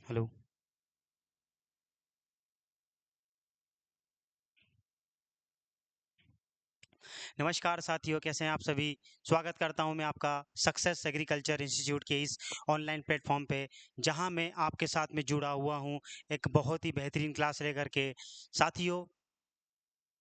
Hello. नमस्कार साथियों, कैसे हैं आप सभी? स्वागत करता हूं मैं आपका सक्सेस एग्रीकल्चर इंस्टीट्यूट के इस ऑनलाइन प्लेटफॉर्म पे, जहां मैं आपके साथ में जुड़ा हुआ हूं एक बहुत ही बेहतरीन क्लास लेकर के। साथियों,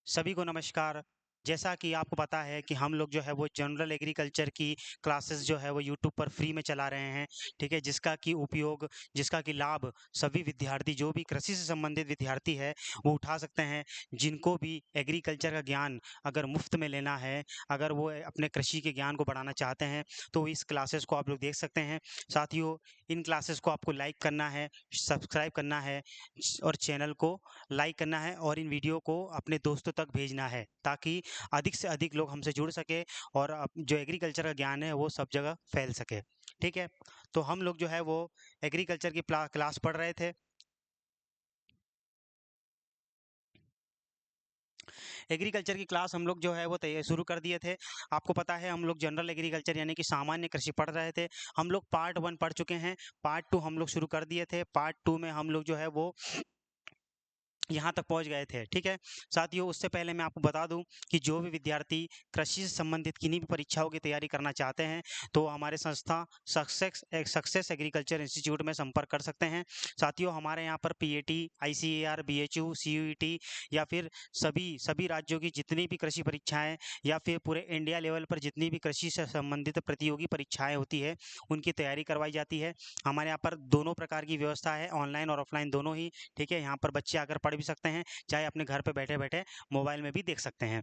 सभी को नमस्कार। जैसा कि आपको पता है कि हम लोग जो है वो जनरल एग्रीकल्चर की क्लासेस जो है वो यूट्यूब पर फ्री में चला रहे हैं, ठीक है? जिसका कि लाभ सभी विद्यार्थी, जो भी कृषि से संबंधित विद्यार्थी है, वो उठा सकते हैं। जिनको भी एग्रीकल्चर का ज्ञान अगर मुफ्त में लेना है, अगर वो अपने कृषि के ज्ञान को बढ़ाना चाहते हैं, तो इस क्लासेस को आप लोग देख सकते हैं। साथियों, इन क्लासेस को आपको लाइक करना है, सब्सक्राइब करना है और चैनल को लाइक करना है और इन वीडियो को अपने दोस्तों तक भेजना है, ताकि अधिक से अधिक लोग हमसे जुड़ सके और जो एग्रीकल्चर का ज्ञान है वो सब जगह फैल सके। ठीक है? तो हम लोग जो है वो एग्रीकल्चर की क्लास पढ़ रहे थे। एग्रीकल्चर की क्लास हम लोग जो है वो शुरू कर दिए थे। आपको पता है हम लोग जनरल एग्रीकल्चर यानी कि सामान्य कृषि पढ़ रहे थे। हम लोग पार्ट 1 पढ़ चुके हैं, पार्ट 2 हम लोग शुरू कर दिए थे। पार्ट 2 में हम लोग जो है वो यहाँ तक पहुँच गए थे। ठीक है? साथियों, उससे पहले मैं आपको बता दूँ कि जो भी विद्यार्थी कृषि से संबंधित किन्हीं भी परीक्षाओं की तैयारी करना चाहते हैं, तो हमारे संस्था सक्सेस एग्रीकल्चर इंस्टीट्यूट में संपर्क कर सकते हैं। साथियों, हमारे यहाँ पर पीएटी, आईसीएआर, बीएचयू, सीयूईटी या फिर सभी सभी राज्यों की जितनी भी कृषि परीक्षाएँ या फिर पूरे इंडिया लेवल पर जितनी भी कृषि से संबंधित प्रतियोगी परीक्षाएँ होती है, उनकी तैयारी करवाई जाती है। हमारे यहाँ पर दोनों प्रकार की व्यवस्था है, ऑनलाइन और ऑफलाइन दोनों ही। ठीक है? यहाँ पर बच्चे आकर पढ़ भी सकते हैं, चाहे अपने घर पे बैठे-बैठे मोबाइल में भी देख सकते हैं।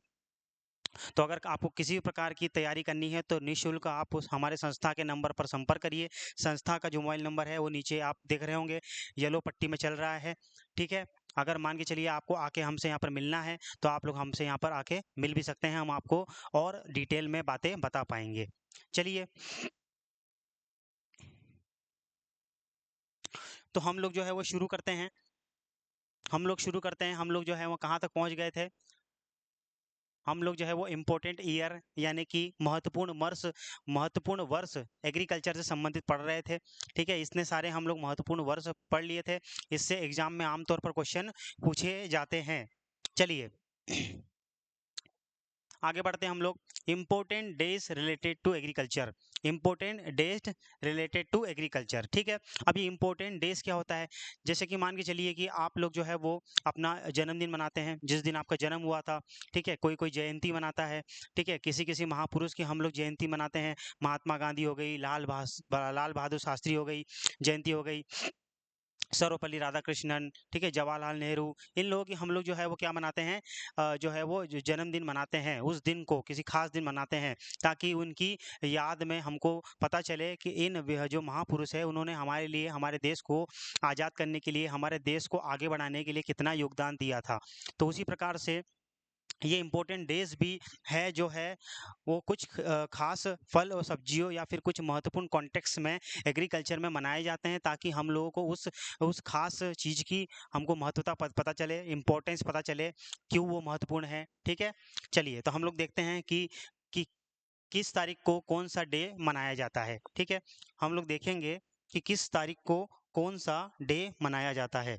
तो अगर आपको किसी भी प्रकार की तैयारी करनी है, तो निःशुल्क आप उस हमारे संस्था के नंबर पर संपर्क करिए। संस्था का जो मोबाइल नंबर है वो नीचे आप देख रहे होंगे, येलो पट्टी में चल रहा है। ठीक है? अगर मान के चलिए आपको आके हमसे यहाँ पर मिलना है, तो आप लोग हमसे यहाँ पर आके मिल भी सकते हैं। हम आपको और डिटेल में बातें बता पाएँगे। चलिए, तो हम लोग जो है वो शुरू करते हैं। हम लोग जो है वो कहाँ तक पहुँच गए थे? हम लोग जो है वो इम्पोर्टेंट ईयर यानी कि महत्वपूर्ण वर्ष एग्रीकल्चर से संबंधित पढ़ रहे थे। ठीक है? इतने सारे हम लोग महत्वपूर्ण वर्ष पढ़ लिए थे। इससे एग्जाम में आमतौर पर क्वेश्चन पूछे जाते हैं। चलिए, आगे बढ़ते हैं हम लोग। Important days related to agriculture. Important days related to agriculture. ठीक है? अभी इम्पोर्टेंट डेज क्या होता है? जैसे कि मान के चलिए कि आप लोग जो है वो अपना जन्मदिन मनाते हैं, जिस दिन आपका जन्म हुआ था। ठीक है? कोई कोई जयंती मनाता है। ठीक है? किसी किसी महापुरुष की हम लोग जयंती मनाते हैं। महात्मा गांधी हो गई, लाल बहादुर शास्त्री हो गई, जयंती हो गई, सर्वपल्ली राधाकृष्णन, ठीक है, जवाहरलाल नेहरू। इन लोगों की हम लोग जो है वो क्या मनाते हैं, जो है वो जो जन्मदिन मनाते हैं, उस दिन को किसी खास दिन मनाते हैं, ताकि उनकी याद में हमको पता चले कि जो महापुरुष है उन्होंने हमारे लिए, हमारे देश को आज़ाद करने के लिए, हमारे देश को आगे बढ़ाने के लिए कितना योगदान दिया था। तो उसी प्रकार से ये इम्पोर्टेंट डेज भी है जो है वो कुछ खास फल और सब्जियों या फिर कुछ महत्वपूर्ण कॉन्टेक्स्ट में एग्रीकल्चर में मनाए जाते हैं, ताकि हम लोगों को उस खास चीज़ की हमको महत्वता पता चले, इम्पोर्टेंस पता चले, क्यों वो महत्वपूर्ण है। ठीक है? चलिए, तो हम लोग देखते हैं कि किस तारीख को कौन सा डे मनाया जाता है। ठीक है? हम लोग देखेंगे कि किस तारीख को कौन सा डे मनाया जाता है।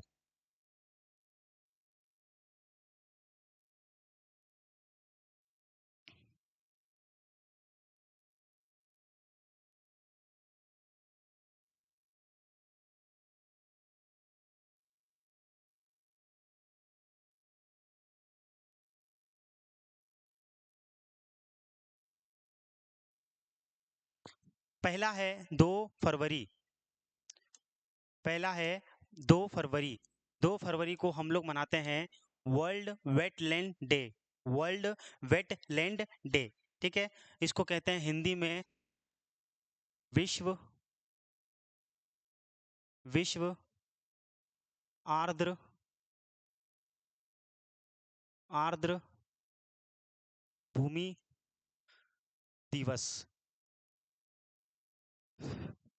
पहला है 2 फरवरी। पहला है 2 फरवरी। 2 फरवरी को हम लोग मनाते हैं world wetland day. World wetland day. ठीक है? इसको कहते हैं हिंदी में विश्व विश्व आर्द्र आर्द्र भूमि दिवस।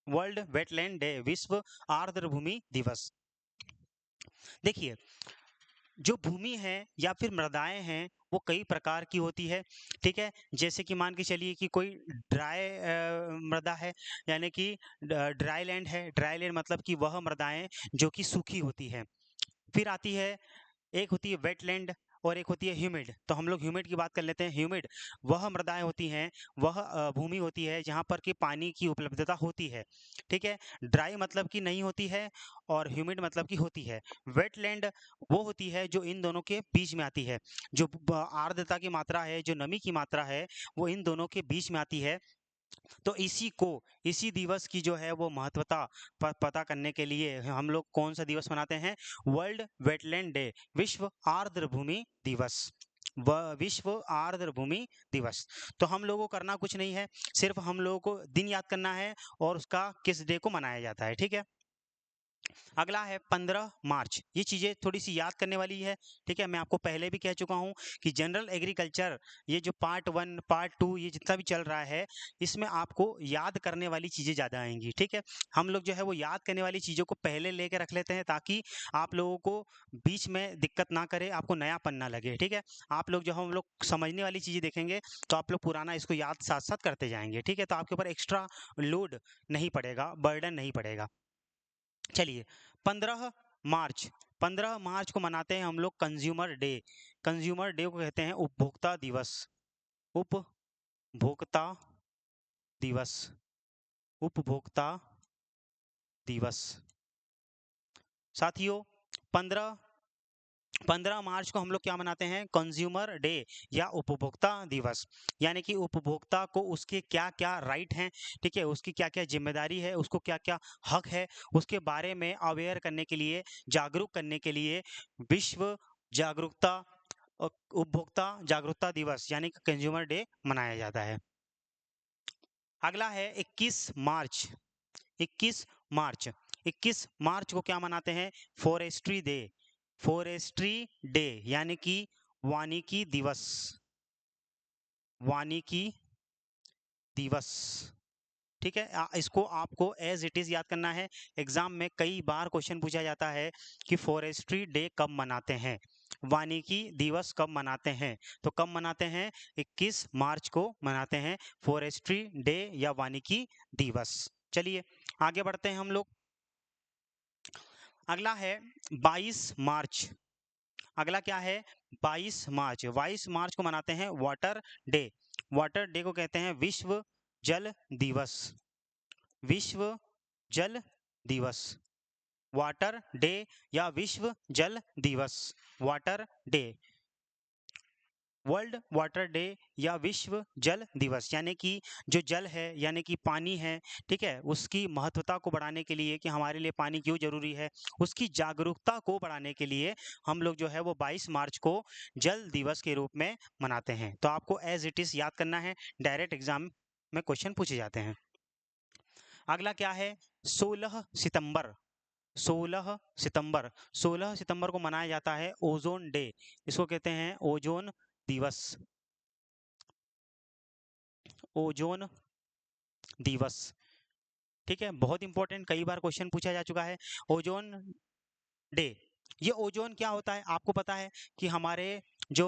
वर्ल्ड वेटलैंड डे, विश्व आर्द्र भूमि दिवस। देखिए, जो भूमि है या फिर मृदाएं हैं, वो कई प्रकार की होती है, ठीक है। जैसे कि मान के चलिए कि कोई ड्राई मृदा है, यानी कि ड्राई लैंड है। ड्राई लैंड मतलब कि वह मृदाएं जो कि सूखी होती है। फिर आती है, एक होती है वेटलैंड और एक होती है ह्यूमिड। तो हम लोग ह्यूमिड की बात कर लेते हैं। ह्यूमिड वह मृदाएं होती हैं, वह भूमि होती है जहाँ पर कि पानी की उपलब्धता होती है, ठीक है। ड्राई मतलब कि नहीं होती है और ह्यूमिड मतलब कि होती है। वेटलैंड वो होती है जो इन दोनों के बीच में आती है, जो आर्द्रता की मात्रा है, जो नमी की मात्रा है, वो इन दोनों के बीच में आती है। तो इसी दिवस की जो है वो महत्वता पता करने के लिए हम लोग कौन सा दिवस मनाते हैं? वर्ल्ड वेटलैंड डे, विश्व आर्द्र भूमि दिवस। विश्व आर्द्र भूमि दिवस। तो हम लोगों को करना कुछ नहीं है, सिर्फ हम लोगों को दिन याद करना है और उसका किस डे को मनाया जाता है, ठीक है। अगला है 15 मार्च। ये चीज़ें थोड़ी सी याद करने वाली है, ठीक है। मैं आपको पहले भी कह चुका हूँ कि जनरल एग्रीकल्चर, ये जो पार्ट 1 पार्ट 2 ये जितना भी चल रहा है, इसमें आपको याद करने वाली चीज़ें ज़्यादा आएंगी, ठीक है। हम लोग जो है वो याद करने वाली चीज़ों को पहले लेके रख लेते हैं ताकि आप लोगों को बीच में दिक्कत ना करे, आपको नयापन ना लगे, ठीक है। आप लोग जो हम लोग समझने वाली चीज़ें देखेंगे तो आप लोग पुराना इसको याद साथ साथ करते जाएंगे, ठीक है। तो आपके ऊपर एक्स्ट्रा लोड नहीं पड़ेगा, बर्डन नहीं पड़ेगा। चलिए, 15 मार्च, 15 मार्च को मनाते हैं हम लोग कंज्यूमर डे। कंज्यूमर डे को कहते हैं उपभोक्ता दिवस। उपभोक्ता दिवस, उपभोक्ता दिवस। साथियों, 15 15 मार्च को हम लोग क्या मनाते हैं? कंज्यूमर डे या उपभोक्ता दिवस। यानी कि उपभोक्ता को उसके क्या क्या राइट हैं, ठीक है, उसकी क्या क्या जिम्मेदारी है, उसको क्या क्या हक है, उसके बारे में अवेयर करने के लिए, जागरूक करने के लिए विश्व जागरूकता उपभोक्ता जागरूकता दिवस यानी कि कंज्यूमर डे मनाया जाता है। अगला है 21 मार्च। 21 मार्च, 21 मार्च को क्या मनाते हैं? Forestry day. फॉरेस्ट्री डे यानी कि वानिकी दिवस। वानिकी दिवस, ठीक है। इसको आपको एज इट इज याद करना है। एग्जाम में कई बार क्वेश्चन पूछा जाता है कि फॉरेस्ट्री डे कब मनाते हैं, वानिकी दिवस कब मनाते हैं। तो कब मनाते हैं? 21 मार्च को मनाते हैं फॉरेस्ट्री डे या वानिकी दिवस। चलिए आगे बढ़ते हैं हम लोग। अगला है 22 मार्च। अगला क्या है? 22 मार्च। 22 मार्च को मनाते हैं वाटर डे। वाटर डे को कहते हैं विश्व जल दिवस। विश्व जल दिवस, वाटर डे या विश्व जल दिवस, water day, world water day या विश्व जल दिवस। यानी कि जो जल है यानी कि पानी है, ठीक है, उसकी महत्वता को बढ़ाने के लिए कि हमारे लिए पानी क्यों जरूरी है, उसकी जागरूकता को बढ़ाने के लिए हम लोग जो है वो 22 मार्च को जल दिवस के रूप में मनाते हैं। तो आपको एज इट इज याद करना है, डायरेक्ट एग्जाम में क्वेश्चन पूछे जाते हैं। अगला क्या है? 16 सितंबर। 16 सितंबर, 16 सितंबर को मनाया जाता है ओजोन डे। इसको कहते हैं ओजोन दिवस। ओजोन दिवस, ठीक है, बहुत इंपॉर्टेंट, कई बार क्वेश्चन पूछा जा चुका है। ओजोन डे, ये ओजोन क्या होता है आपको पता है कि हमारे जो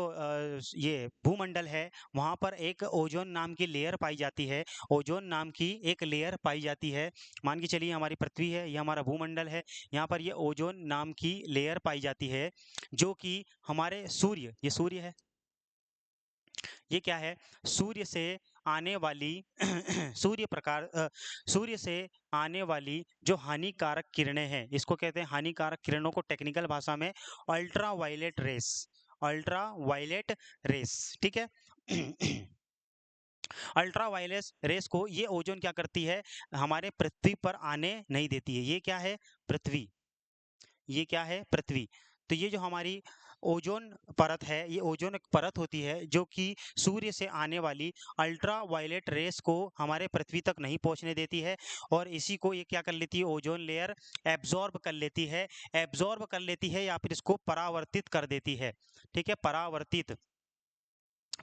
ये भूमंडल है वहाँ पर एक ओजोन नाम की लेयर पाई जाती है। ओजोन नाम की एक लेयर पाई जाती है। मान के चलिए हमारी पृथ्वी है, ये हमारा भूमंडल है, यहाँ पर ये ओजोन नाम की लेयर पाई जाती है जो कि हमारे सूर्य, ये सूर्य है, ये क्या है? सूर्य से आने वाली सूर्य से आने वाली जो हानिकारक किरणें हैं, इसको कहते हैं हानिकारक किरणों को टेक्निकल भाषा में ultra violet rays. Ultra violet rays, ठीक है। अल्ट्रा वायलेट रेस को ये ओजोन क्या करती है? हमारे पृथ्वी पर आने नहीं देती है। ये क्या है? पृथ्वी, ये क्या है? पृथ्वी। तो ये जो हमारी ओजोन परत है, ये ओजोन एक परत होती है जो कि सूर्य से आने वाली अल्ट्रा वायलेट रेस को हमारे पृथ्वी तक नहीं पहुंचने देती है, और इसी को ये क्या कर लेती है? ओजोन लेयर एब्जॉर्ब कर लेती है। एब्जॉर्ब कर लेती है या फिर इसको परावर्तित कर देती है, ठीक है। परावर्तित,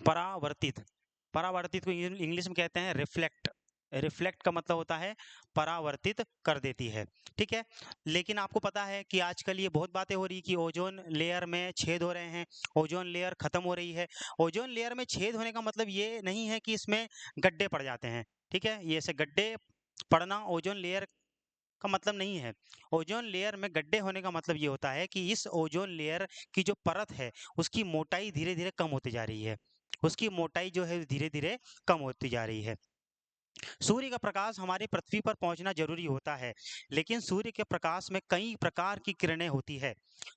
परावर्तित, परावर्तित को इंग्लिश में कहते हैं रिफ्लेक्ट। रिफ्लेक्ट का मतलब होता है परावर्तित कर देती है, ठीक है। लेकिन आपको पता है कि आजकल ये बहुत बातें हो रही कि ओजोन लेयर में छेद हो रहे हैं, ओजोन लेयर खत्म हो रही है। ओजोन लेयर में छेद होने का मतलब ये नहीं है कि इसमें गड्ढे पड़ जाते हैं, ठीक है। ये ऐसे गड्ढे पड़ना ओजोन लेयर का मतलब नहीं है। ओजोन लेयर में गड्ढे होने का मतलब ये होता है कि इस ओजोन लेयर की जो परत है उसकी मोटाई धीरे धीरे कम होती जा रही है, उसकी मोटाई जो है धीरे धीरे कम होती जा रही है। सूर्य का प्रकाश हमारी पृथ्वी पर पहुंचना जरूरी होता है, लेकिन सूर्य के प्रकाश में कई प्रकार की किरणें होती है।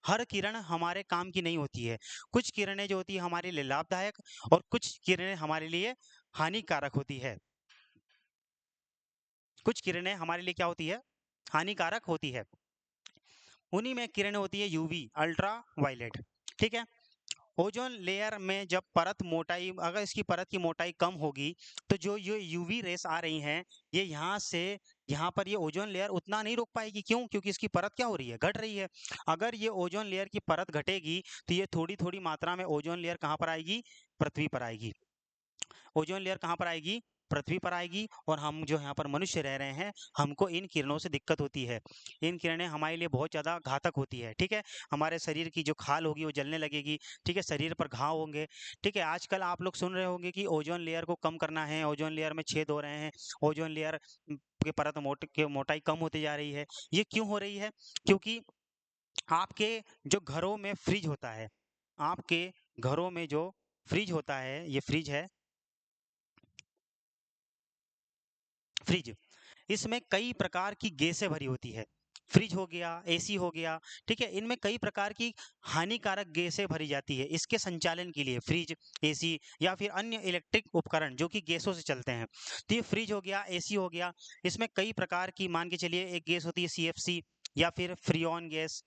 हर किरण हमारे काम की नहीं होती है। कुछ किरणें जो होती है हमारे लिए लाभदायक और कुछ किरणें हमारे लिए हानिकारक होती है। कुछ किरणें हमारे लिए क्या होती है, हानिकारक होती है। उन्हीं में किरणें होती है यूवी, अल्ट्रा वायलेट, ठीक है। ओजोन लेयर में जब परत मोटाई, अगर इसकी परत की मोटाई कम होगी तो जो ये यूवी रेस आ रही हैं ये यहाँ से यहाँ पर ये ओजोन लेयर उतना नहीं रोक पाएगी। क्यों? क्योंकि इसकी परत क्या हो रही है, घट रही है। अगर ये ओजोन लेयर की परत घटेगी तो ये थोड़ी थोड़ी मात्रा में ओजोन लेयर कहाँ पर आएगी, पृथ्वी पर आएगी। ओजोन लेयर कहाँ पर आएगी, पृथ्वी पर आएगी। और हम जो यहाँ पर मनुष्य रह रहे हैं हमको इन किरणों से दिक्कत होती है। इन किरणें हमारे लिए बहुत ज़्यादा घातक होती है, ठीक है। हमारे शरीर की जो खाल होगी वो जलने लगेगी, ठीक है, शरीर पर घाव होंगे, ठीक है। आजकल आप लोग सुन रहे होंगे कि ओजोन लेयर को कम करना है, ओजोन लेयर में छेद हो रहे हैं, ओजोन लेयर की परत की मोटाई कम होती जा रही है। ये क्यों हो रही है? क्योंकि आपके जो घरों में फ्रिज होता है, आपके घरों में जो फ्रिज होता है, ये फ्रिज है, फ्रिज, इसमें कई प्रकार की गैसें भरी होती है। फ्रिज हो गया, एसी हो गया, ठीक है, इनमें कई प्रकार की हानिकारक गैसें भरी जाती है इसके संचालन के लिए। फ्रिज, एसी या फिर अन्य इलेक्ट्रिक उपकरण जो कि गैसों से चलते हैं। तो ये फ्रिज हो गया, एसी हो गया, इसमें कई प्रकार की, मान के चलिए एक गैस होती है सीएफसी या फिर फ्रियोन गैस।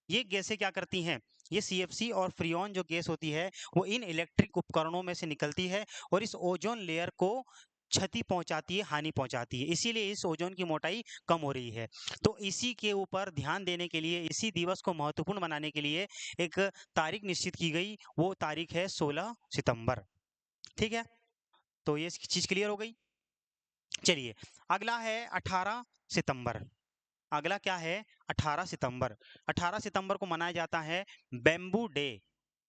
ये गैसें क्या करती हैं, ये सीएफसी और फ्रियोन जो गैस होती है वो इन इलेक्ट्रिक उपकरणों में से निकलती है और इस ओजोन लेयर को क्षति पहुंचाती है, हानि पहुंचाती है। इसीलिए इस ओजोन की मोटाई कम हो रही है। तो इसी के ऊपर ध्यान देने के लिए, इसी दिवस को महत्वपूर्ण बनाने के लिए एक तारीख निश्चित की गई। वो तारीख है 16 सितंबर, ठीक है। तो ये चीज क्लियर हो गई। चलिए, अगला है 18 सितंबर। अगला क्या है, 18 सितंबर। 18 सितंबर को मनाया जाता है बैम्बू डे।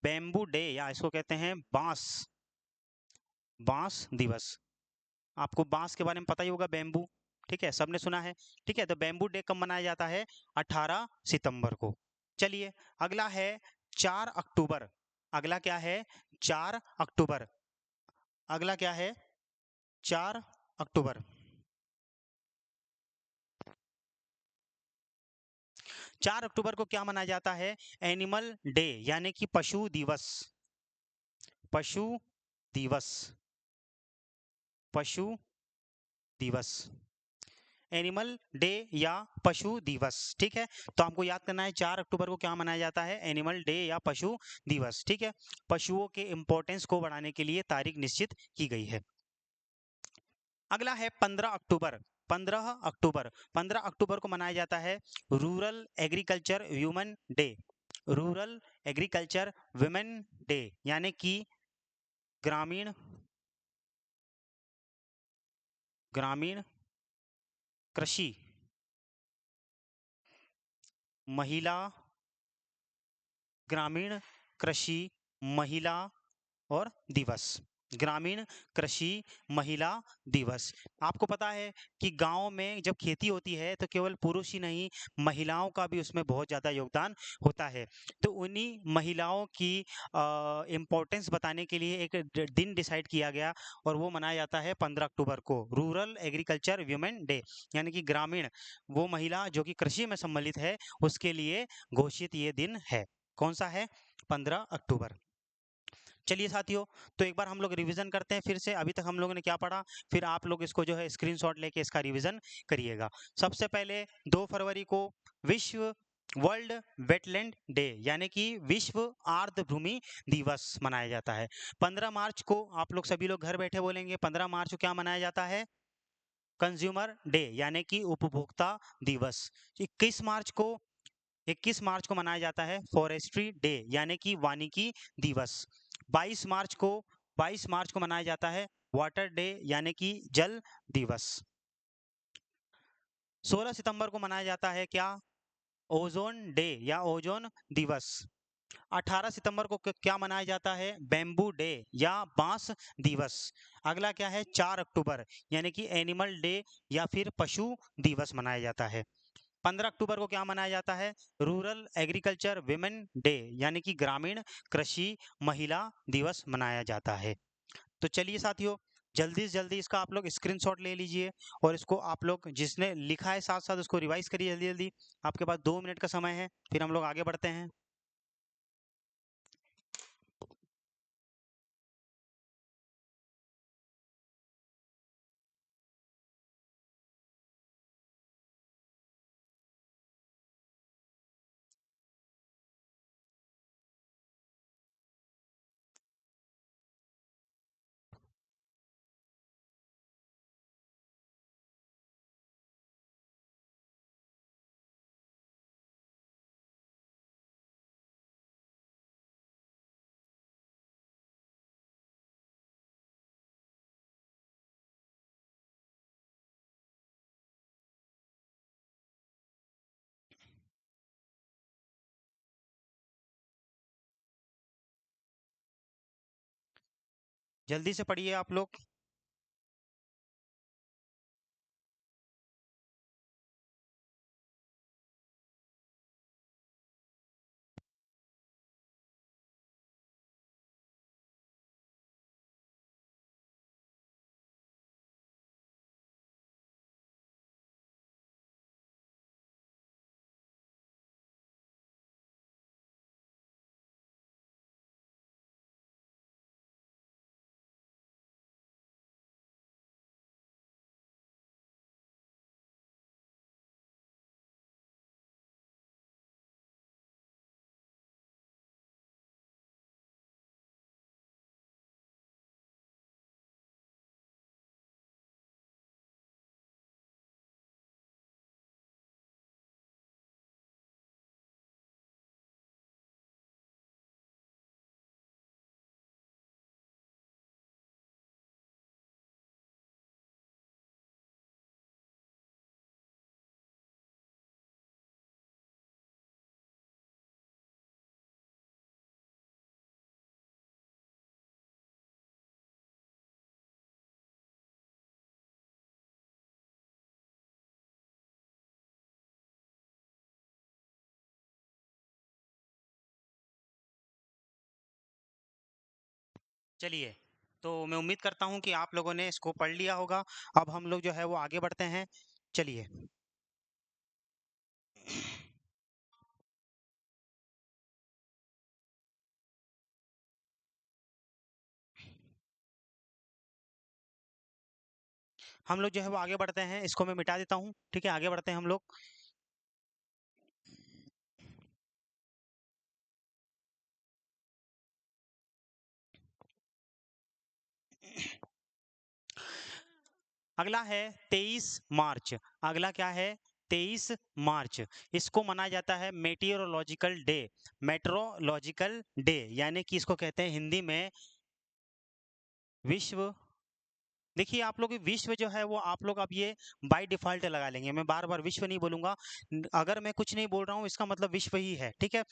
बैम्बू डे या इसको कहते हैं बांस, बांस दिवस। आपको बांस के बारे में पता ही होगा, बैम्बू, ठीक है, सबने सुना है, ठीक है। तो बैम्बू डे कब मनाया जाता है, 18 सितंबर को। चलिए, अगला है 4 अक्टूबर। अगला क्या है, 4 अक्टूबर। अगला क्या है, 4 अक्टूबर। 4 अक्टूबर को क्या मनाया जाता है, एनिमल डे यानी कि पशु दिवस। पशु दिवस, पशु दिवस, एनिमल डे या पशु दिवस, ठीक है। तो आपको याद करना है 4 अक्टूबर को क्या मनाया जाता है, एनिमल डे या पशु दिवस, ठीक है। पशुओं के इंपॉर्टेंस को बढ़ाने के लिए तारीख निश्चित की गई है। अगला है 15 अक्टूबर। 15 अक्टूबर, 15 अक्टूबर को मनाया जाता है rural agriculture women day. Rural agriculture women day यानी कि ग्रामीण, ग्रामीण कृषि महिला, ग्रामीण कृषि महिला और दिवस, ग्रामीण कृषि महिला दिवस। आपको पता है कि गांव में जब खेती होती है तो केवल पुरुष ही नहीं, महिलाओं का भी उसमें बहुत ज़्यादा योगदान होता है। तो उन्हीं महिलाओं की इम्पोर्टेंस बताने के लिए एक दिन डिसाइड किया गया और वो मनाया जाता है 15 अक्टूबर को, रूरल एग्रीकल्चर वुमेन डे, यानी कि ग्रामीण वो महिला जो कि कृषि में सम्मिलित है उसके लिए घोषित ये दिन है। कौन सा है, 15 अक्टूबर। चलिए साथियों, तो एक बार हम लोग रिवीजन करते हैं फिर से, अभी तक हम लोगों ने क्या पढ़ा, फिर आप लोग इसको जो है स्क्रीनशॉट लेके इसका रिवीजन करिएगा। सबसे पहले 2 फरवरी को विश्व वर्ल्ड वेटलैंड डे यानी कि विश्व आर्द्र भूमि दिवस मनाया जाता है। 15 मार्च को आप लोग सभी लोग घर बैठे बोलेंगे, 15 मार्च को क्या मनाया जाता है, कंज्यूमर डे यानी कि उपभोक्ता दिवस। 21 मार्च को, 21 मार्च को मनाया जाता है फॉरेस्ट्री डे यानी कि वानिकी दिवस। 22 मार्च को, 22 मार्च को मनाया जाता है वाटर डे यानी कि जल दिवस। 16 सितंबर को मनाया जाता है क्या? ओजोन डे या ओजोन दिवस। 18 सितंबर को क्या मनाया जाता है? बैम्बू डे या बांस दिवस। अगला क्या है? 4 अक्टूबर यानी कि एनिमल डे या फिर पशु दिवस मनाया जाता है। 15 अक्टूबर को क्या मनाया जाता है? रूरल एग्रीकल्चर विमेन डे यानी कि ग्रामीण कृषि महिला दिवस मनाया जाता है। तो चलिए साथियों, जल्दी से जल्दी इसका आप लोग स्क्रीनशॉट ले लीजिए और इसको आप लोग जिसने लिखा है साथ साथ उसको रिवाइज करिए जल्दी जल्दी। आपके पास 2 मिनट का समय है, फिर हम लोग आगे बढ़ते हैं। जल्दी से पढ़िए आप लोग। चलिए, तो मैं उम्मीद करता हूँ कि आप लोगों ने इसको पढ़ लिया होगा। अब हम लोग जो है वो आगे बढ़ते हैं। चलिए, हम लोग जो है वो आगे बढ़ते हैं। इसको मैं मिटा देता हूँ, ठीक है? आगे बढ़ते हैं हम लोग। अगला है 23 मार्च। अगला क्या है? 23 मार्च। इसको मनाया जाता है मेटियोरोलॉजिकल डे। मेट्रोलॉजिकल डे यानी कि इसको कहते हैं हिंदी में विश्व। देखिए आप लोग, विश्व जो है वो आप लोग अब ये बाय डिफॉल्ट लगा लेंगे। मैं बार बार विश्व नहीं बोलूंगा। अगर मैं कुछ नहीं बोल रहा हूँ इसका मतलब विश्व ही है, ठीक है?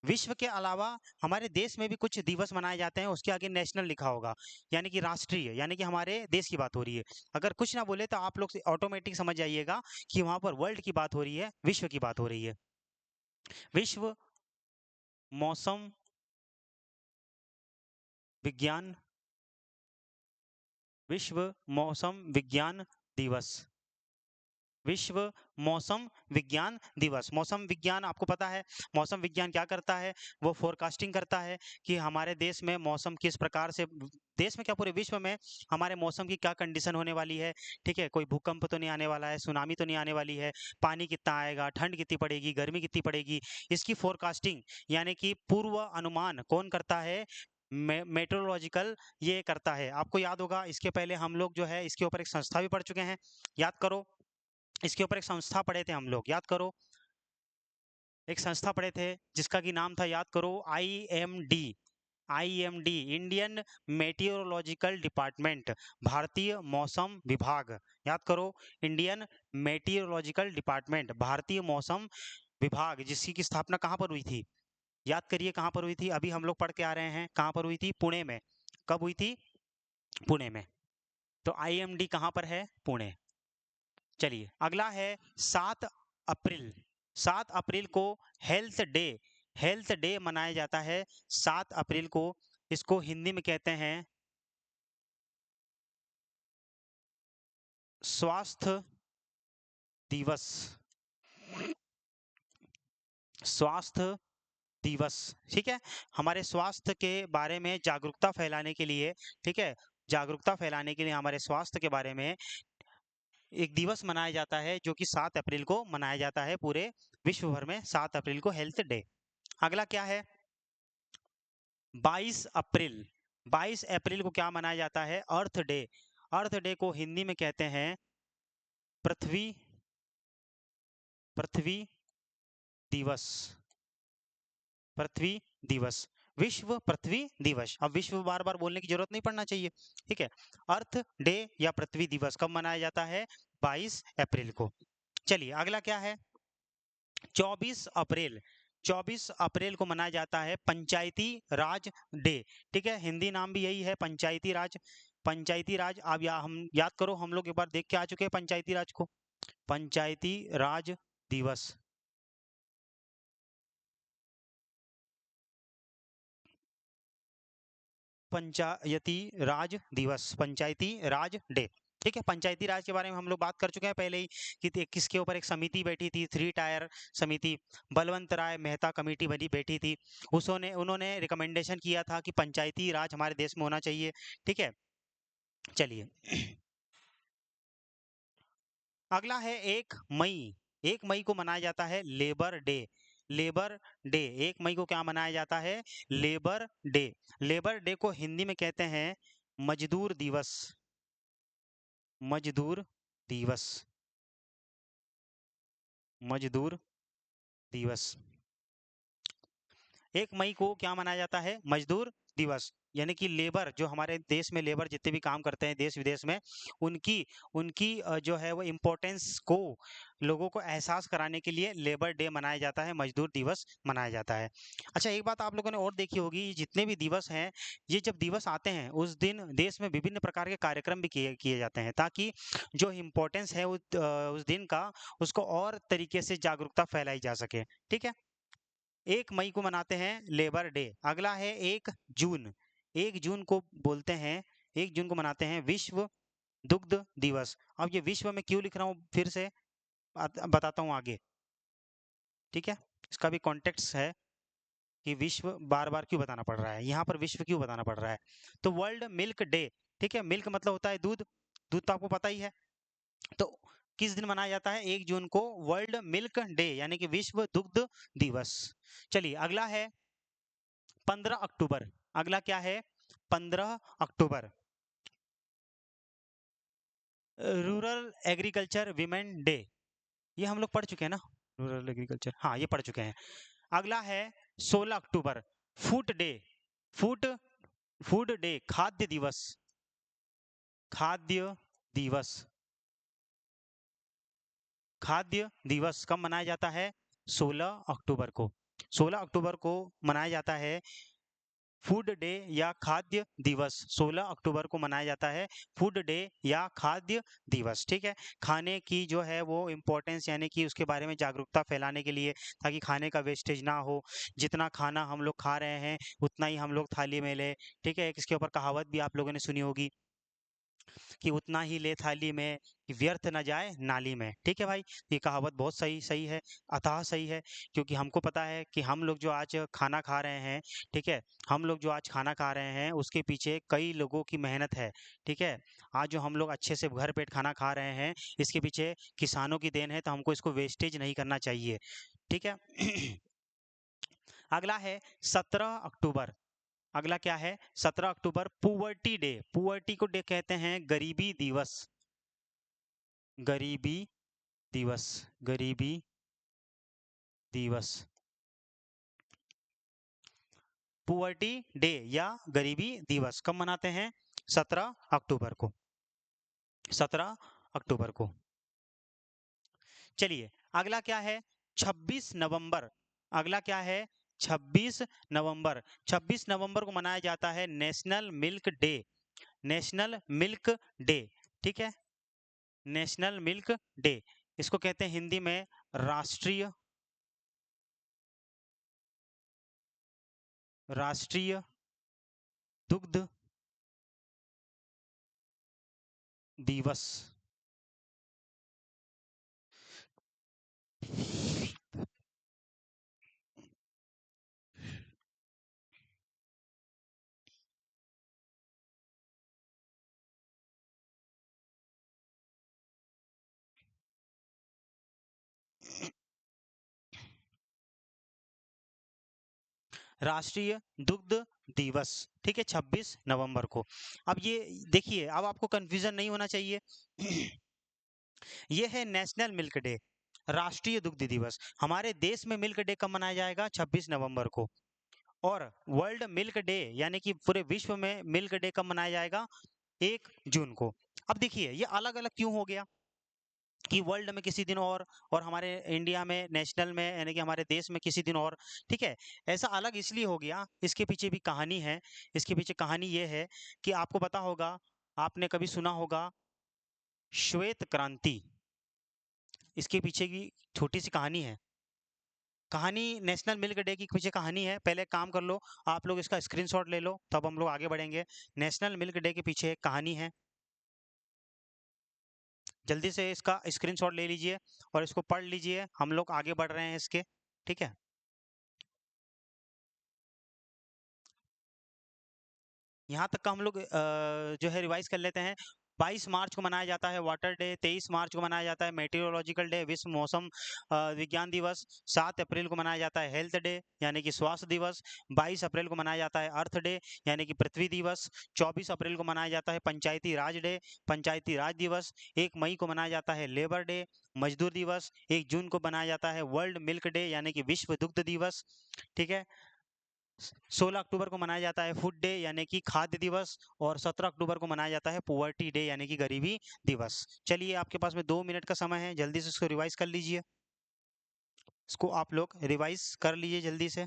विश्व के अलावा हमारे देश में भी कुछ दिवस मनाए जाते हैं, उसके आगे नेशनल लिखा होगा यानी कि राष्ट्रीय, यानी कि हमारे देश की बात हो रही है। अगर कुछ ना बोले तो आप लोग ऑटोमेटिक समझ जाइएगा कि वहां पर वर्ल्ड की बात हो रही है, विश्व की बात हो रही है। विश्व मौसम विज्ञान, विश्व मौसम विज्ञान दिवस। विश्व मौसम विज्ञान दिवस। मौसम विज्ञान आपको पता है, मौसम विज्ञान क्या करता है? वो फोरकास्टिंग करता है कि हमारे देश में मौसम किस प्रकार से, देश में क्या पूरे विश्व में हमारे मौसम की क्या कंडीशन होने वाली है। ठीक है, कोई भूकंप तो नहीं आने वाला है, सुनामी तो नहीं आने वाली है, पानी कितना आएगा, ठंड कितनी पड़ेगी, गर्मी कितनी पड़ेगी, इसकी फोरकास्टिंग यानी कि पूर्व अनुमान कौन करता है? मेट्रोलॉजिकल ये करता है। आपको याद होगा इसके पहले हम लोग जो है इसके ऊपर एक संस्था भी पढ़ चुके हैं, याद करो। इसके ऊपर एक संस्था पढ़े थे हम लोग, याद करो। एक संस्था पढ़े थे जिसका कि नाम था, याद करो, IMD। IMD, Indian meteorological department, भारतीय मौसम विभाग। याद करो, इंडियन मेटियोरोलॉजिकल डिपार्टमेंट, भारतीय मौसम विभाग, जिसकी की स्थापना कहाँ पर हुई थी? याद करिए कहाँ पर हुई थी, अभी हम लोग पढ़ के आ रहे हैं, कहाँ पर हुई थी? पुणे में। कब हुई थी? पुणे में। तो IMD कहाँ पर है? पुणे। चलिए अगला है 7 अप्रैल। 7 अप्रैल को हेल्थ डे, हेल्थ डे मनाया जाता है 7 अप्रैल को। इसको हिंदी में कहते हैं स्वास्थ्य दिवस। स्वास्थ्य दिवस, ठीक है। हमारे स्वास्थ्य के बारे में जागरूकता फैलाने के लिए, ठीक है, जागरूकता फैलाने के लिए हमारे स्वास्थ्य के बारे में एक दिवस मनाया जाता है, जो कि 7 अप्रैल को मनाया जाता है पूरे विश्व भर में। 7 अप्रैल को हेल्थ डे। अगला क्या है? 22 अप्रैल। 22 अप्रैल को क्या मनाया जाता है? अर्थ डे। अर्थ डे को हिंदी में कहते हैं पृथ्वी, पृथ्वी दिवस। पृथ्वी दिवस, विश्व पृथ्वी दिवस। अब विश्व बार बार बोलने की जरूरत नहीं पड़ना चाहिए, ठीक है। अर्थ डे या पृथ्वी दिवस कब मनाया जाता है? 22 अप्रैल को। चलिए अगला क्या है? 24 अप्रैल। 24 अप्रैल को मनाया जाता है पंचायती राज डे, ठीक है। हिंदी नाम भी यही है, पंचायती राज। पंचायती राज, अब हम याद करो, हम लोग एक बार देख के आ चुके हैं पंचायती राज को। पंचायती राज दिवस। पंचायती राज दिवस, पंचायती राज डे, ठीक है। पंचायती राज के बारे में हम लोग बात कर चुके हैं पहले ही, कि किसके ऊपर एक समिति बैठी थी, 3 टायर समिति, बलवंत राय मेहता कमेटी बनी बैठी थी। उसने उन्होंने रिकमेंडेशन किया था कि पंचायती राज हमारे देश में होना चाहिए, ठीक है। चलिए अगला है 1 मई। 1 मई को मनाया जाता है लेबर डे। लेबर डे, 1 मई को क्या मनाया जाता है? Labour day. लेबर डे को हिंदी में कहते हैं मजदूर दिवस। मजदूर दिवस, मजदूर दिवस। 1 मई को क्या मनाया जाता है? मजदूर दिवस। यानी कि लेबर, जो हमारे देश में लेबर जितने भी काम करते हैं देश विदेश में, उनकी उनकी जो है वो इम्पोर्टेंस को लोगों को एहसास कराने के लिए लेबर डे मनाया जाता है, मजदूर दिवस मनाया जाता है। अच्छा, एक बात आप लोगों ने और देखी होगी, ये जितने भी दिवस हैं, ये जब दिवस आते हैं उस दिन देश में विभिन्न प्रकार के कार्यक्रम भी किए किए जाते हैं, ताकि जो इम्पोर्टेंस है उस दिन का, उसको और तरीके से जागरूकता फैलाई जा सके, ठीक है। 1 मई को मनाते हैं लेबर डे। अगला है 1 जून। 1 जून को बोलते हैं, 1 जून को मनाते हैं विश्व दुग्ध दिवस। अब ये विश्व में क्यों लिख रहा हूँ फिर से, बताता हूँ आगे, ठीक है। इसका भी कॉन्टेक्स्ट है कि विश्व बार बार क्यों बताना पड़ रहा है, यहाँ पर विश्व क्यों बताना पड़ रहा है। तो वर्ल्ड मिल्क डे, ठीक है, मिल्क मतलब होता है दूध, दूध तो आपको पता ही है। तो किस दिन मनाया जाता है? 1 जून को वर्ल्ड मिल्क डे, यानी कि विश्व दुग्ध दिवस। चलिए अगला है 15 अक्टूबर। अगला क्या है? 15 अक्टूबर, रूरल एग्रीकल्चर विमेन डे। ये हम लोग पढ़ चुके हैं ना, रूरल एग्रीकल्चर, हाँ ये पढ़ चुके हैं। अगला है 16 अक्टूबर, food day. Food food day, खाद्य दिवस। खाद्य दिवस, खाद्य दिवस कब मनाया जाता है? 16 अक्टूबर को। 16 अक्टूबर को मनाया जाता है फूड डे या खाद्य दिवस। 16 अक्टूबर को मनाया जाता है फूड डे या खाद्य दिवस, ठीक है। खाने की जो है वो इम्पोर्टेंस, यानी कि उसके बारे में जागरूकता फैलाने के लिए, ताकि खाने का वेस्टेज ना हो। जितना खाना हम लोग खा रहे हैं उतना ही हम लोग थाली में ले, ठीक है। इसके ऊपर कहावत भी आप लोगों ने सुनी होगी कि उतना ही ले थाली में कि व्यर्थ न जाए नाली में, ठीक है भाई। ये कहावत बहुत सही सही है, अतः सही है। क्योंकि हमको पता है कि हम लोग जो आज खाना खा रहे हैं, ठीक है, हम लोग जो आज खाना खा रहे हैं उसके पीछे कई लोगों की मेहनत है, ठीक है। आज जो हम लोग अच्छे से भर पेट खाना खा रहे हैं, इसके पीछे किसानों की देन है, तो हमको इसको वेस्टेज नहीं करना चाहिए, ठीक है। अगला है 17 अक्टूबर। अगला क्या है? 17 अक्टूबर पुअर्टी डे। पुअर्टी को डे कहते हैं गरीबी दिवस। गरीबी दिवस, गरीबी दिवस। पुअर्टी डे या गरीबी दिवस कब मनाते हैं? 17 अक्टूबर को। 17 अक्टूबर को। चलिए, अगला क्या है? 26 नवंबर। अगला क्या है? 26 नवंबर। 26 नवंबर को मनाया जाता है national milk day. National milk day. ठीक है, नेशनल मिल्क डे। इसको कहते हैं हिंदी में राष्ट्रीय राष्ट्रीय दुग्ध दिवस। राष्ट्रीय दुग्ध दिवस। ठीक है, 26 नवंबर को। अब ये देखिए, अब आपको कंफ्यूजन नहीं होना चाहिए। ये है नेशनल मिल्क डे, राष्ट्रीय दुग्ध दिवस। हमारे देश में मिल्क डे कब मनाया जाएगा? 26 नवंबर को। और वर्ल्ड मिल्क डे यानी कि पूरे विश्व में मिल्क डे कब मनाया जाएगा? 1 जून को। अब देखिए, ये अलग अलग क्यों हो गया कि वर्ल्ड में किसी दिन और हमारे इंडिया में नेशनल में यानी कि हमारे देश में किसी दिन और। ठीक है, ऐसा अलग इसलिए हो गया, इसके पीछे भी कहानी है। इसके पीछे कहानी ये है कि आपको पता होगा, आपने कभी सुना होगा श्वेत क्रांति। इसके पीछे की छोटी सी कहानी है। कहानी नेशनल मिल्क डे की पीछे कहानी है। पहले एक काम कर लो, आप लोग इसका स्क्रीनशॉट ले लो, तब हम लोग आगे बढ़ेंगे। नेशनल मिल्क डे के पीछे एक कहानी है। जल्दी से इसका स्क्रीनशॉट ले लीजिए और इसको पढ़ लीजिए, हम लोग आगे बढ़ रहे हैं इसके। ठीक है, यहाँ तक का हम लोग जो है रिवाइज कर लेते हैं। 22 मार्च को मनाया जाता है वाटर डे। 23 मार्च को मनाया जाता है मेटीरियोलॉजिकल डे, विश्व मौसम विज्ञान दिवस। 7 अप्रैल को मनाया जाता है हेल्थ डे यानी कि स्वास्थ्य दिवस। 22 अप्रैल को मनाया जाता है अर्थ डे यानी कि पृथ्वी दिवस। 24 अप्रैल को मनाया जाता है पंचायती राज डे, पंचायती राज दिवस। 1 मई को मनाया जाता है लेबर डे, मजदूर दिवस। 1 जून को मनाया जाता है वर्ल्ड मिल्क डे यानी कि विश्व दुग्ध दिवस। ठीक है, 16 अक्टूबर को मनाया जाता है फूड डे यानी कि खाद्य दिवस। और 17 अक्टूबर को मनाया जाता है पुअर्टी डे यानी कि गरीबी दिवस। चलिए, आपके पास में 2 मिनट का समय है, जल्दी से इसको रिवाइज कर लीजिए। इसको आप लोग रिवाइज कर लीजिए जल्दी से।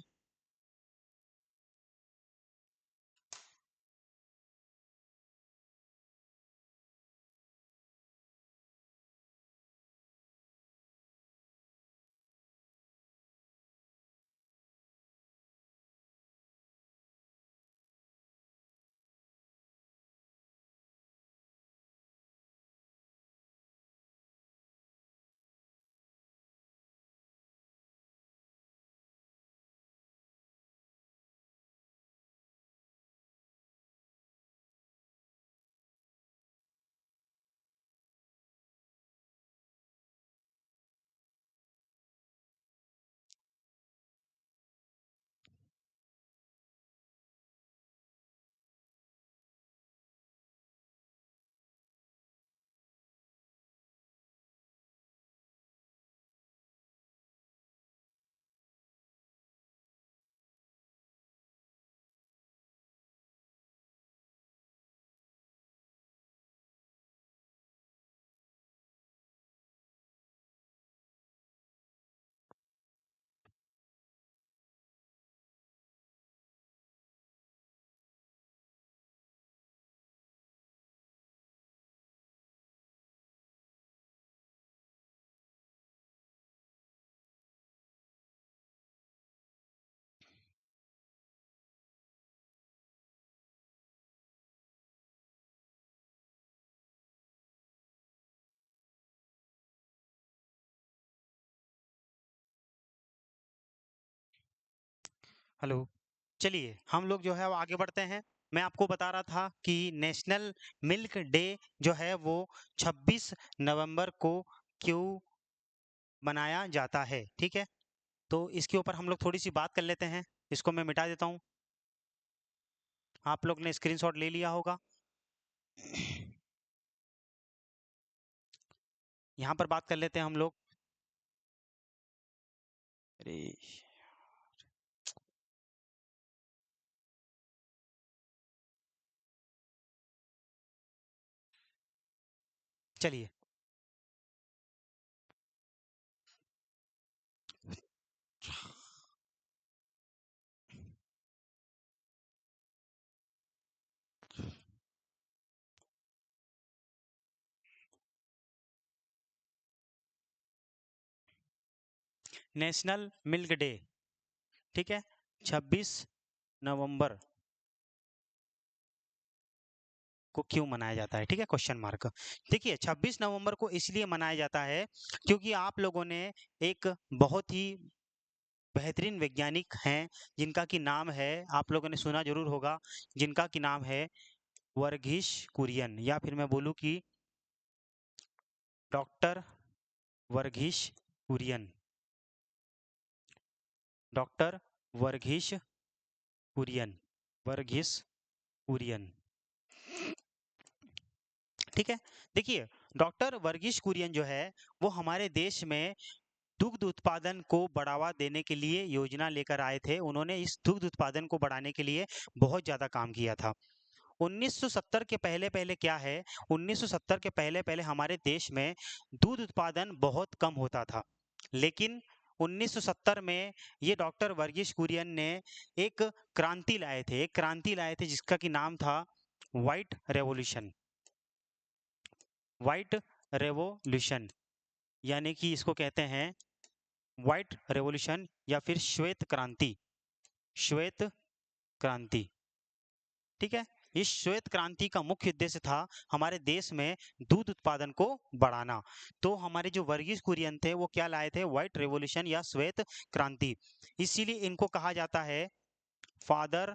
हेलो। चलिए, हम लोग जो है वो आगे बढ़ते हैं। मैं आपको बता रहा था कि नेशनल मिल्क डे जो है वो 26 नवंबर को क्यों मनाया जाता है। ठीक है, तो इसके ऊपर हम लोग थोड़ी सी बात कर लेते हैं। इसको मैं मिटा देता हूँ, आप लोग ने स्क्रीनशॉट ले लिया होगा। यहाँ पर बात कर लेते हैं हम लोग। अरे, चलिए, नेशनल मिल्क डे, ठीक है, 26 नवंबर को क्यों मनाया जाता है? ठीक है, क्वेश्चन मार्क। देखिए, 26 नवंबर को इसलिए मनाया जाता है क्योंकि आप लोगों ने एक बहुत ही बेहतरीन वैज्ञानिक हैं जिनका की नाम है, आप लोगों ने सुना जरूर होगा, जिनका की नाम है वर्गीश कुरियन, या फिर मैं बोलूँ कि डॉक्टर वर्गीश कुरियन, डॉक्टर वर्गीश कुरियन, वर्गीस कुरियन, ठीक है। देखिए, डॉक्टर वर्गीश कुरियन जो है वो हमारे देश में दुग्ध उत्पादन को बढ़ावा देने के लिए योजना लेकर आए थे। उन्होंने इस दुग्ध उत्पादन को बढ़ाने के लिए बहुत ज़्यादा काम किया था। 1970 के पहले पहले क्या है, 1970 के पहले पहले हमारे देश में दूध उत्पादन बहुत कम होता था, लेकिन 1970 में ये डॉक्टर वर्गीश कुरियन ने एक क्रांति लाए थे, एक क्रांति लाए थे जिसका कि नाम था व्हाइट रेवोल्यूशन, व्हाइट रेवोल्यूशन, यानी कि इसको कहते हैं व्हाइट रेवोल्यूशन या फिर श्वेत क्रांति, श्वेत क्रांति, ठीक है। इस श्वेत क्रांति का मुख्य उद्देश्य था हमारे देश में दूध उत्पादन को बढ़ाना। तो हमारे जो वर्गीस कुरियन थे वो क्या लाए थे? व्हाइट रेवोल्यूशन या श्वेत क्रांति। इसीलिए इनको कहा जाता है फादर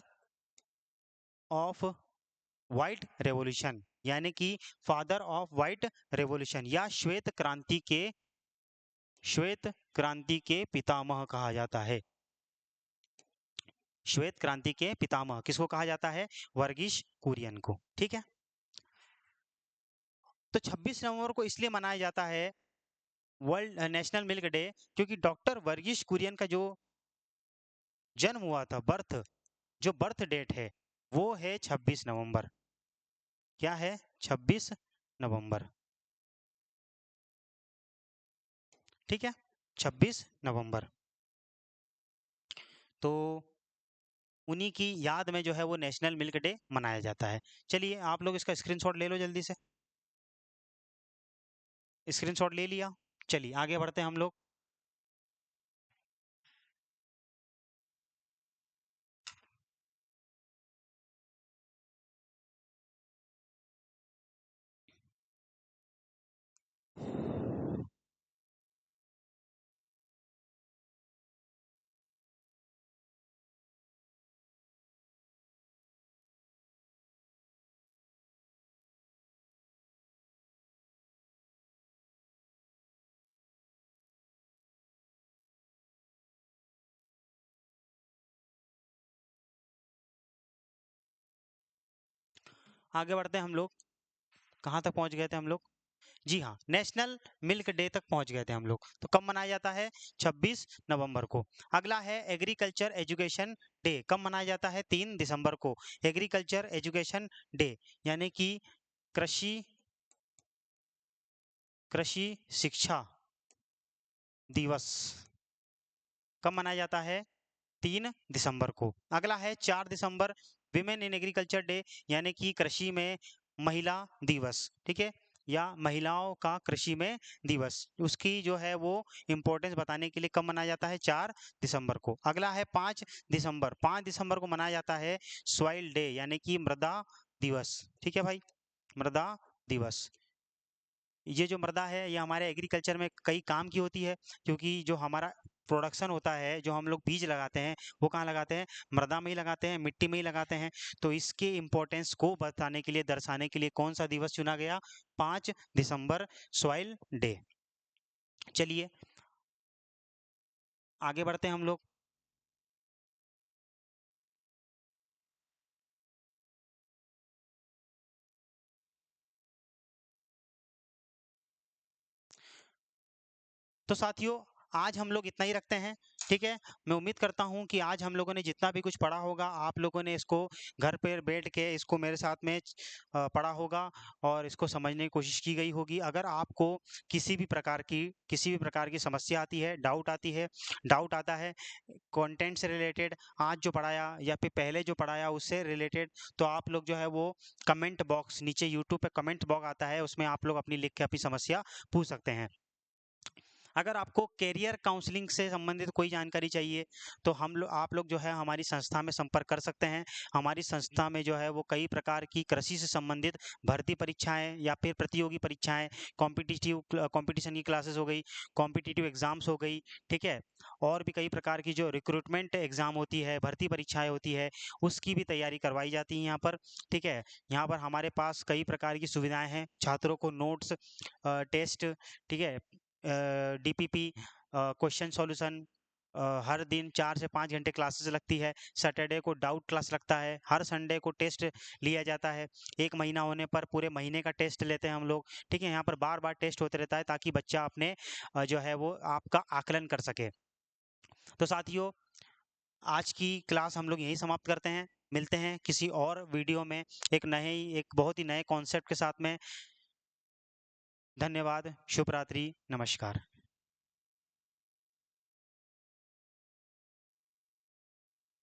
ऑफ व्हाइट रेवोल्यूशन, यानी कि फादर ऑफ व्हाइट रेवोल्यूशन या श्वेत क्रांति के पितामह कहा जाता है। श्वेत क्रांति के पितामह किसको कहा जाता है? वर्गीश कुरियन को, ठीक है। तो 26 नवंबर को इसलिए मनाया जाता है वर्ल्ड नेशनल मिल्क डे, क्योंकि डॉक्टर वर्गीश कुरियन का जो जन्म हुआ था, बर्थ, जो बर्थ डेट है वो है 26 नवंबर। क्या है? 26 नवंबर, ठीक है, 26 नवंबर। तो उन्हीं की याद में जो है वो नेशनल मिल्क डे मनाया जाता है। चलिए, आप लोग इसका स्क्रीनशॉट ले लो जल्दी से। स्क्रीनशॉट ले लिया? चलिए आगे बढ़ते हैं हम लोग। आगे बढ़ते हैं हम लोग। कहाँ तक पहुंच गए थे हम लोग? जी हाँ, नेशनल मिल्क डे तक पहुंच गए थे हम लोग। तो कब मनाया जाता है? 26 नवंबर को। अगला है एग्रीकल्चर एजुकेशन डे। कब मनाया जाता है? 3 दिसंबर को। एग्रीकल्चर एजुकेशन डे, यानी कि कृषि कृषि शिक्षा दिवस कब मनाया जाता है? 3 दिसंबर को। अगला है 4 दिसंबर, विमेन इन एग्रीकल्चर डे, यानी कि कृषि में महिला दिवस, ठीक है, या महिलाओं का कृषि में दिवस। उसकी जो है वो इम्पोर्टेंस बताने के लिए कब मनाया जाता है? 4 दिसंबर को। अगला है 5 दिसंबर, 5 दिसंबर को मनाया जाता है सॉइल डे, यानी कि मृदा दिवस, ठीक है भाई, मृदा दिवस। ये जो मृदा है ये हमारे एग्रीकल्चर में कई काम की होती है, क्योंकि जो हमारा प्रोडक्शन होता है, जो हम लोग बीज लगाते हैं वो कहाँ लगाते हैं? मृदा में ही लगाते हैं, मिट्टी में ही लगाते हैं। तो इसके इम्पोर्टेंस को बताने के लिए, दर्शाने के लिए कौन सा दिवस चुना गया? 5 दिसंबर, सॉइल डे। चलिए आगे बढ़ते हैं हम लोग। तो साथियों, आज हम लोग इतना ही रखते हैं, ठीक है। मैं उम्मीद करता हूँ कि आज हम लोगों ने जितना भी कुछ पढ़ा होगा, आप लोगों ने इसको घर पे बैठ के इसको मेरे साथ में पढ़ा होगा और इसको समझने की कोशिश की गई होगी। अगर आपको किसी भी प्रकार की समस्या आती है, डाउट आता है कंटेंट से रिलेटेड, आज जो पढ़ाया या फिर पहले जो पढ़ाया उससे रिलेटेड, तो आप लोग जो है वो कमेंट बॉक्स, नीचे यूट्यूब पे कमेंट बॉक्स आता है, उसमें आप लोग अपनी लिख के अपनी समस्या पूछ सकते हैं। अगर आपको करियर काउंसलिंग से संबंधित कोई जानकारी चाहिए तो आप लोग जो है हमारी संस्था में संपर्क कर सकते हैं। हमारी संस्था में जो है वो कई प्रकार की कृषि से संबंधित भर्ती परीक्षाएं या फिर प्रतियोगी परीक्षाएं, कंपटीशन की क्लासेस हो गई, कॉम्पिटिटिव एग्जाम्स हो गई, ठीक है, और भी कई प्रकार की जो रिक्रूटमेंट एग्जाम होती है, भर्ती परीक्षाएं होती है, उसकी भी तैयारी करवाई जाती है यहाँ पर। ठीक है, यहाँ पर हमारे पास कई प्रकार की सुविधाएं हैं, छात्रों को नोट्स, टेस्ट, ठीक है, डीपीपी, क्वेश्चन सॉल्यूशन, हर दिन 4 से 5 घंटे क्लासेस लगती है। सैटरडे को डाउट क्लास लगता है, हर संडे को टेस्ट लिया जाता है। 1 महीना होने पर पूरे महीने का टेस्ट लेते हैं हम लोग। ठीक है, यहाँ पर बार बार टेस्ट होते रहता है ताकि बच्चा अपने जो है वो आपका आकलन कर सके। तो साथियों, आज की क्लास हम लोग यहीं समाप्त करते हैं। मिलते हैं किसी और वीडियो में एक बहुत ही नए कॉन्सेप्ट के साथ में। धन्यवाद, शुभ रात्रि, नमस्कार।